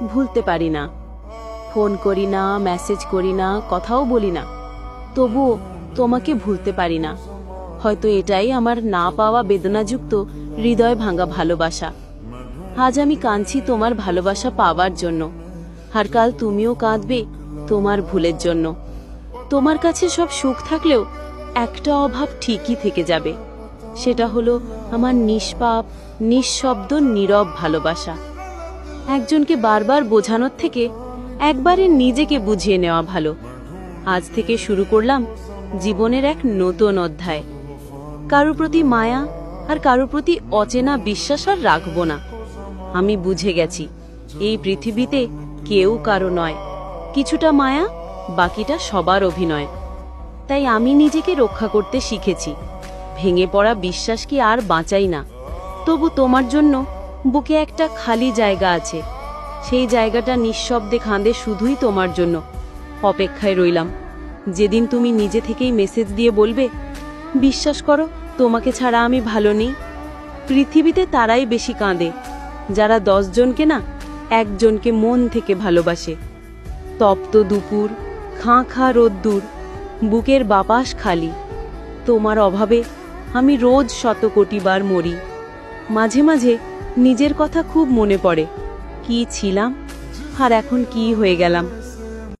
ভুলতে পারি না। ফোন করি না, মেসেজ করি না, কথাও বলি না, তবুও তোমাকে ভুলতে পারি না। হয়তো এটাই আমার না পাওয়া বেদনাযুক্ত হৃদয় ভাঙা ভালোবাসা। আজ আমি কাঁদছি তোমার ভালোবাসা পাওয়ার জন্য, আর কাল তুমিও কাঁদবে তোমার ভুলের জন্য। তোমার কাছে সব সুখ থাকলেও একটা অভাব ঠিকই থেকে যাবে, সেটা হলো আমার নিষ্পাপ, নিঃশব্দ, নীরব ভালোবাসা। একজনকে বারবার বোঝানোর থেকে একবারে নিজেকে বুঝিয়ে নেওয়া ভালো। আজ থেকে শুরু করলাম জীবনের এক নতুন অধ্যায়। কারোর প্রতি মায়া আর কারোর প্রতি অচেনা বিশ্বাস আর রাখবো না। আমি বুঝে গেছি এই পৃথিবীতে কেউ কারো নয়, কিছুটা মায়া, বাকিটা সবার অভিনয়। তাই আমি নিজেকে রক্ষা করতে শিখেছি। ভেঙে পড়া বিশ্বাস কি আর বাঁচাই না, তবু তোমার জন্য বুকে একটা খালি জায়গা আছে। সেই জায়গাটা নিঃশব্দে কাঁদে শুধুই তোমার জন্য। অপেক্ষায় রইলাম যেদিন তুমি নিজে থেকেই মেসেজ দিয়ে বলবে, বিশ্বাস করো তোমাকে ছাড়া আমি ভালো নেই। পৃথিবীতে তারাই বেশি কাঁদে যারা 10 জনকে না, একজনকে মন থেকে ভালোবাসে। তপ্ত দুপুর, খাঁ খাঁ রোদ্দুর, বুকের বাপাস খালি। তোমার অভাবে আমি রোজ শত কোটি বার মরি। মাঝে মাঝে নিজের কথা খুব মনে পড়ে, কি ছিলাম আর এখন কি হয়ে গেলাম।